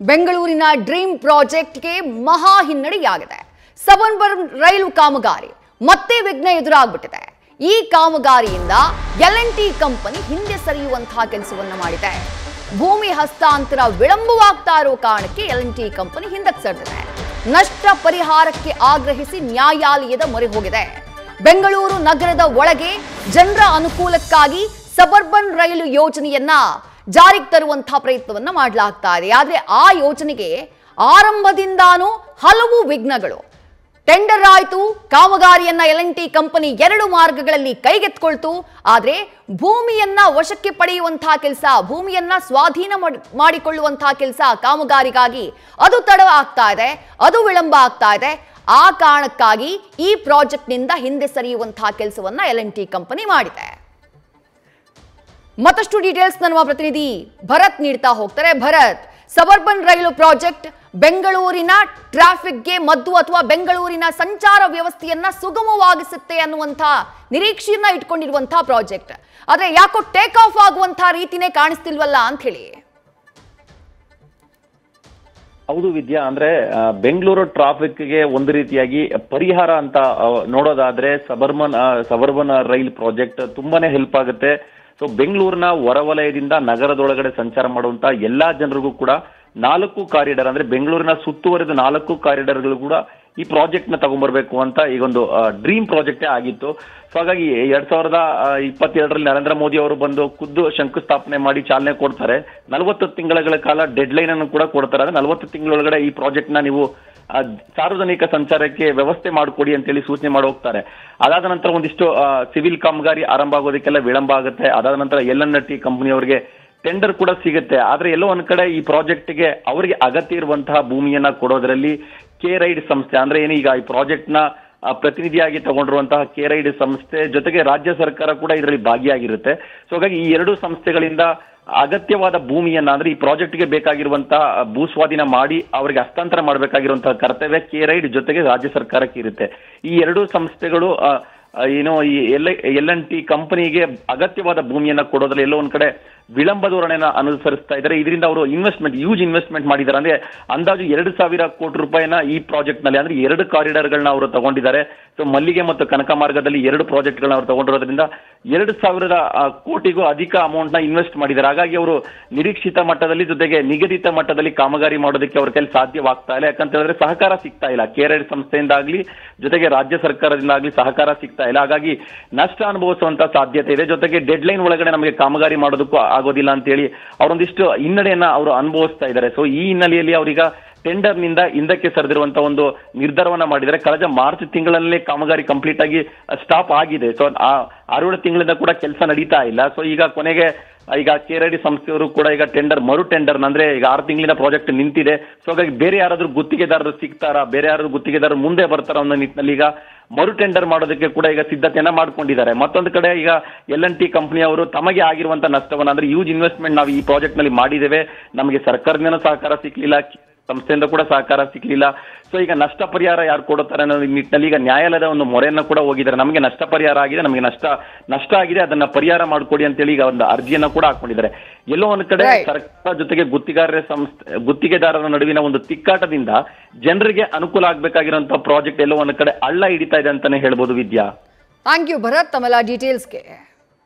ಬೆಂಗಳೂರಿನ ಡ್ರೀಮ್ ಪ್ರಾಜೆಕ್ಟ್ಗೆ ಮಹಾ ಹಿನ್ನಡೆಯಾಗಿದೆ. ಸಬರ್ಬನ್ ರೈಲು ಕಾಮಗಾರಿ ಮತ್ತೆ ವಿಘ್ನ ಎದುರಾಗ್ಬಿಟ್ಟಿದೆ. ಈ ಕಾಮಗಾರಿಯಿಂದ L&T ಕಂಪನಿ ಹಿಂದೆ ಸರಿಯುವಂತಹ ಕೆಲಸವನ್ನ ಮಾಡಿದೆ. ಭೂಮಿ ಹಸ್ತಾಂತರ ವಿಳಂಬವಾಗ್ತಾ ಇರೋ ಕಾರಣಕ್ಕೆ L&T ಕಂಪನಿ ಹಿಂದಕ್ಕೆ ಸರಿದಿದೆ. ನಷ್ಟ ಪರಿಹಾರಕ್ಕೆ ಆಗ್ರಹಿಸಿ ನ್ಯಾಯಾಲಯದ ಮೊರೆ ಹೋಗಿದೆ. ಬೆಂಗಳೂರು ನಗರದ ಒಳಗೆ ಜನರ ಅನುಕೂಲಕ್ಕಾಗಿ ಸಬರ್ಬನ್ ರೈಲು ಯೋಜನೆಯನ್ನ ಜಾರಿಗೆ ತರುವಂತಹ ಪ್ರಯತ್ನವನ್ನ ಮಾಡಲಾಗ್ತಾ ಇದೆ. ಆದ್ರೆ ಆ ಯೋಜನೆಗೆ ಆರಂಭದಿಂದಾನು ಹಲವು ವಿಘ್ನಗಳು. ಟೆಂಡರ್ ಆಯಿತು, ಕಾಮಗಾರಿಯನ್ನ L&T ಕಂಪನಿ 2 ಮಾರ್ಗಗಳಲ್ಲಿ ಕೈಗೆತ್ತಿಕೊಳ್ತು. ಆದ್ರೆ ಭೂಮಿಯನ್ನ ವಶಕ್ಕೆ ಪಡೆಯುವಂತಹ ಕೆಲಸ, ಭೂಮಿಯನ್ನ ಸ್ವಾಧೀನ ಮಾಡಿಕೊಳ್ಳುವಂತಹ ಕೆಲಸ ಕಾಮಗಾರಿಗಾಗಿ ಅದು ತಡ ಆಗ್ತಾ ಇದೆ, ಅದು ವಿಳಂಬ ಆಗ್ತಾ ಇದೆ. ಆ ಕಾರಣಕ್ಕಾಗಿ ಈ ಪ್ರಾಜೆಕ್ಟ್ ನಿಂದ ಹಿಂದೆ ಸರಿಯುವಂತಹ ಕೆಲಸವನ್ನ L&T ಕಂಪನಿ ಮಾಡಿದೆ. ಮತ್ತಷ್ಟು ಡೀಟೇಲ್ಸ್ ನಮ್ಮ ಪ್ರತಿನಿಧಿ ಭರತ್ ನೀಡ್ತಾ ಹೋಗ್ತಾರೆ. ಭರತ್, ಸಬರ್ಬನ್ ರೈಲು ಪ್ರಾಜೆಕ್ಟ್ ಬೆಂಗಳೂರಿನ ಟ್ರಾಫಿಕ್ಗೆ ಮದ್ದು ಅಥವಾ ಬೆಂಗಳೂರಿನ ಸಂಚಾರ ವ್ಯವಸ್ಥೆಯನ್ನ ಸುಗಮವಾಗಿಸುತ್ತೆ ಅನ್ನುವಂಥ ನಿರೀಕ್ಷೆಯನ್ನ ಇಟ್ಕೊಂಡಿರುವಂತಹ ಪ್ರಾಜೆಕ್ಟ್. ಆದ್ರೆ ಯಾಕೋ ಟೇಕ್ ಆಫ್ ಆಗುವಂತಹ ರೀತಿನೇ ಕಾಣಿಸ್ತಿಲ್ವಲ್ಲ ಅಂತ ಹೇಳಿ. ಹೌದು ವಿದ್ಯಾ, ಅಂದ್ರೆ ಬೆಂಗಳೂರು ಟ್ರಾಫಿಕ್ಗೆ ಒಂದು ರೀತಿಯಾಗಿ ಪರಿಹಾರ ಅಂತ ನೋಡೋದಾದ್ರೆ ಸಬರ್ಬನ್ ರೈಲ್ ಪ್ರಾಜೆಕ್ಟ್ ತುಂಬಾನೇ ಹೆಲ್ಪ್ ಆಗುತ್ತೆ. ಸೊ ಬೆಂಗಳೂರಿನ ಹೊರವಲಯದಿಂದ ನಗರದೊಳಗಡೆ ಸಂಚಾರ ಮಾಡುವಂತ ಎಲ್ಲಾ ಜನರಿಗೂ ಕೂಡ 4 ಕಾರಿಡಾರ್, ಅಂದ್ರೆ ಬೆಂಗಳೂರಿನ ಸುತ್ತುವರಿದ 4 ಕಾರಿಡಾರ್ಗಳು ಕೂಡ ಈ ಪ್ರಾಜೆಕ್ಟ್ ನ ತಗೊಂಡ್ಬರ್ಬೇಕು ಅಂತ ಈಗೊಂದು ಡ್ರೀಮ್ ಪ್ರಾಜೆಕ್ಟೇ ಆಗಿತ್ತು. ಸೊ ಹಾಗಾಗಿ 2022ರಲ್ಲಿ ನರೇಂದ್ರ ಮೋದಿ ಅವರು ಬಂದು ಖುದ್ದು ಶಂಕುಸ್ಥಾಪನೆ ಮಾಡಿ ಚಾಲನೆ ಕೊಡ್ತಾರೆ. 40 ತಿಂಗಳ ಕಾಲ ಡೆಡ್ ಲೈನ್ ಅನ್ನು ಕೂಡ ಕೊಡ್ತಾರೆ. ಅಂದ್ರೆ 40 ತಿಂಗಳೊಳಗಡೆ ಈ ಪ್ರಾಜೆಕ್ಟ್ ನ ನೀವು ಸಾರ್ವಜನಿಕ ಸಂಚಾರಕ್ಕೆ ವ್ಯವಸ್ಥೆ ಮಾಡಿಕೊಡಿ ಅಂತೇಳಿ ಸೂಚನೆ ಮಾಡಿ ಹೋಗ್ತಾರೆ. ಅದಾದ ನಂತರ ಒಂದಿಷ್ಟು ಸಿವಿಲ್ ಕಾಮಗಾರಿ ಆರಂಭ ಆಗೋದಕ್ಕೆಲ್ಲ ವಿಳಂಬ ಆಗುತ್ತೆ. ಅದಾದ ನಂತರ L&T ಕಂಪನಿಯವರಿಗೆ ಟೆಂಡರ್ ಕೂಡ ಸಿಗುತ್ತೆ. ಆದ್ರೆ ಎಲ್ಲೋ ಒಂದ್ ಕಡೆ ಈ ಪ್ರಾಜೆಕ್ಟ್ಗೆ ಅವರಿಗೆ ಅಗತ್ಯ ಇರುವಂತಹ ಭೂಮಿಯನ್ನ ಕೊಡೋದ್ರಲ್ಲಿ ಕೆ-ರೈಡ್ ಸಂಸ್ಥೆ, ಅಂದ್ರೆ ಏನೀಗ ಈ ಪ್ರಾಜೆಕ್ಟ್ ನ ಪ್ರತಿನಿಧಿಯಾಗಿ ತಗೊಂಡಿರುವಂತಹ ಕೆ-ರೈಡ್ ಸಂಸ್ಥೆ ಜೊತೆಗೆ ರಾಜ್ಯ ಸರ್ಕಾರ ಕೂಡ ಇದರಲ್ಲಿ ಭಾಗಿಯಾಗಿರುತ್ತೆ. ಸೊ ಹಾಗಾಗಿ ಈ 2 ಸಂಸ್ಥೆಗಳಿಂದ ಅಗತ್ಯವಾದ ಭೂಮಿಯನ್ನ, ಅಂದ್ರೆ ಈ ಪ್ರಾಜೆಕ್ಟ್ಗೆ ಬೇಕಾಗಿರುವಂತಹ ಭೂಸ್ವಾಧೀನ ಮಾಡಿ ಅವರಿಗೆ ಹಸ್ತಾಂತರ ಮಾಡಬೇಕಾಗಿರುವಂತಹ ಕರ್ತವ್ಯ ಕೆ-ರೈಡ್ ಜೊತೆಗೆ ರಾಜ್ಯ ಸರ್ಕಾರಕ್ಕೆ ಇರುತ್ತೆ. ಈ 2 ಸಂಸ್ಥೆಗಳು ಏನೋ ಈ L&T ಕಂಪನಿಗೆ ಅಗತ್ಯವಾದ ಭೂಮಿಯನ್ನ ಕೊಡೋದ್ರಲ್ಲಿ ಎಲ್ಲೋ ಒಂದ್ ಕಡೆ ವಿಳಂಬ ಧೋರಣೆನ ಅನುಸರಿಸ್ತಾ ಇದ್ದಾರೆ. ಇದರಿಂದ ಅವರು ಹ್ಯೂಜ್ ಇನ್ವೆಸ್ಟ್ಮೆಂಟ್ ಮಾಡಿದ್ದಾರೆ. ಅಂದ್ರೆ ಅಂದಾಜು 2,000 ಕೋಟಿ ರೂಪಾಯಿನ ಈ ಪ್ರಾಜೆಕ್ಟ್ ನಲ್ಲಿ, ಅಂದ್ರೆ 2 ಕಾರಿಡಾರ್ಗಳನ್ನ ಅವರು ತಗೊಂಡಿದ್ದಾರೆ. ಸೊ ಮಲ್ಲಿಗೆ ಮತ್ತು ಕನಕ ಮಾರ್ಗದಲ್ಲಿ 2 ಪ್ರಾಜೆಕ್ಟ್ಗಳನ್ನ ಅವರು ತಗೊಂಡಿರೋದ್ರಿಂದ 2,000 ಕೋಟಿಗೂ ಅಧಿಕ ಅಮೌಂಟ್ ನ ಇನ್ವೆಸ್ಟ್ ಮಾಡಿದ್ದಾರೆ. ಹಾಗಾಗಿ ಅವರು ನಿರೀಕ್ಷಿತ ಮಟ್ಟದಲ್ಲಿ ಜೊತೆಗೆ ನಿಗದಿತ ಮಟ್ಟದಲ್ಲಿ ಕಾಮಗಾರಿ ಮಾಡೋದಕ್ಕೆ ಅವ್ರ ಕೈಲಿ ಸಾಧ್ಯವಾಗ್ತಾ ಇಲ್ಲ. ಯಾಕಂತ ಹೇಳಿದ್ರೆ ಸಹಕಾರ ಸಿಗ್ತಾ ಇಲ್ಲ. ಕೆ-ರೈಡ್ ಸಂಸ್ಥೆಯಿಂದ ಆಗ್ಲಿ ಜೊತೆಗೆ ರಾಜ್ಯ ಸರ್ಕಾರದಿಂದ ಆಗ್ಲಿ ಸಹಕಾರ ಸಿಗ್ತಾ ಇಲ್ಲ. ಹಾಗಾಗಿ ನಷ್ಟ ಅನುಭವಿಸುವಂತ ಸಾಧ್ಯತೆ ಇದೆ. ಜೊತೆಗೆ ಡೆಡ್ ಲೈನ್ ಒಳಗಡೆ ನಮಗೆ ಕಾಮಗಾರಿ ಮಾಡೋದಕ್ಕೂ ಆಗೋದಿಲ್ಲ ಅಂತ ಹೇಳಿ ಅವರೊಂದಿಷ್ಟು ಹಿನ್ನಡೆಯನ್ನ ಅವರು ಅನುಭವಿಸ್ತಾ ಇದ್ದಾರೆ. ಸೊ ಈ ಹಿನ್ನೆಲೆಯಲ್ಲಿ ಅವರೀಗ ಟೆಂಡರ್ ನಿಂದ ಹಿಂದಕ್ಕೆ ಸರಿದಿರುವಂತ ಒಂದು ನಿರ್ಧಾರವನ್ನ ಮಾಡಿದರೆ. ಕಳೆದ ಮಾರ್ಚ್ ತಿಂಗಳಲ್ಲೇ ಕಾಮಗಾರಿ ಕಂಪ್ಲೀಟ್ ಆಗಿ ಸ್ಟಾಪ್ ಆಗಿದೆ. ಸೊ 6 ತಿಂಗಳಿಂದ ಕೂಡ ಕೆಲಸ ನಡೀತಾ ಇಲ್ಲ. ಸೊ ಈಗ ಕೊನೆಗೆ ಈಗ ಕೆ-ರೈಡ್ ಸಂಸ್ಥೆಯವರು ಕೂಡ ಈಗ ಮರು ಟೆಂಡರ್ ಅಂದ್ರೆ ಈಗ 6 ತಿಂಗಳಿನ ಪ್ರಾಜೆಕ್ಟ್ ನಿಂತಿದೆ. ಸೊ ಹಾಗಾಗಿ ಬೇರೆ ಯಾರಾದ್ರೂ ಗುತ್ತಿಗೆದಾರರು ಸಿಗ್ತಾರಾ, ಬೇರೆ ಯಾರಾದ್ರೂ ಗುತ್ತಿಗೆದಾರರು ಮುಂದೆ ಬರ್ತಾರ ಅನ್ನೋ ನಿಟ್ಟಿನಲ್ಲಿ ಈಗ ಮರು ಟೆಂಡರ್ ಮಾಡೋದಕ್ಕೆ ಕೂಡ ಈಗ ಸಿದ್ಧತೆಯನ್ನ ಮಾಡ್ಕೊಂಡಿದ್ದಾರೆ. ಮತ್ತೊಂದು ಕಡೆ ಈಗ L&T ಕಂಪನಿಯವರು ತಮಗೆ ಆಗಿರುವಂತ ನಷ್ಟವನ್ನ, ಅಂದ್ರೆ ಹ್ಯೂಜ್ ಇನ್ವೆಸ್ಟ್ಮೆಂಟ್ ನಾವು ಈ ಪ್ರಾಜೆಕ್ಟ್ ನಲ್ಲಿ ಮಾಡಿದ್ದೇವೆ, ನಮಗೆ ಸರ್ಕಾರದಿಂದ ಸಹಕಾರ ಸಿಕ್ಲಿಲ್ಲ, ಸಂಸ್ಥೆಯಿಂದ ಕೂಡ ಸಹಕಾರ ಸಿಕ್ಲಿಲ್ಲ. ಸೊ ಈಗ ನಷ್ಟ ಪರಿಹಾರ ಯಾರು ಕೊಡುತ್ತಾರೆ ಅನ್ನೋ ನಿಟ್ಟಿನಲ್ಲಿ ಈಗ ನ್ಯಾಯಾಲಯದ ಒಂದು ಮೊರೆಯನ್ನ ಕೂಡ ಹೋಗಿದ್ದಾರೆ. ನಮಗೆ ನಷ್ಟ ಪರಿಹಾರ ಆಗಿದೆ, ನಮಗೆ ನಷ್ಟ ಆಗಿದೆ, ಅದನ್ನ ಪರಿಹಾರ ಮಾಡಿಕೊಡಿ ಅಂತೇಳಿ ಈಗ ಒಂದು ಅರ್ಜಿಯನ್ನ ಕೂಡ ಹಾಕೊಂಡಿದ್ದಾರೆ. ಎಲ್ಲೋ ಒಂದ್ ಕಡೆ ಸರ್ಕಾರ ಜೊತೆಗೆ ಗುತ್ತಿಗೆದಾರರ ನಡುವಿನ ಒಂದು ತಿಕ್ಕಾಟದಿಂದ ಜನರಿಗೆ ಅನುಕೂಲ ಆಗ್ಬೇಕಾಗಿರುವಂತಹ ಪ್ರಾಜೆಕ್ಟ್ ಎಲ್ಲೋ ಒಂದ್ ಕಡೆ ಹಳ್ಳ ಹಿಡಿತಾ ಇದೆ ಅಂತಾನೆ ಹೇಳ್ಬೋದು ವಿದ್ಯಾ. ಥ್ಯಾಂಕ್ ಯು ಭರತ್, ತಮ್ಮೆಲ್ಲ ಡೀಟೇಲ್ಸ್ಗೆ.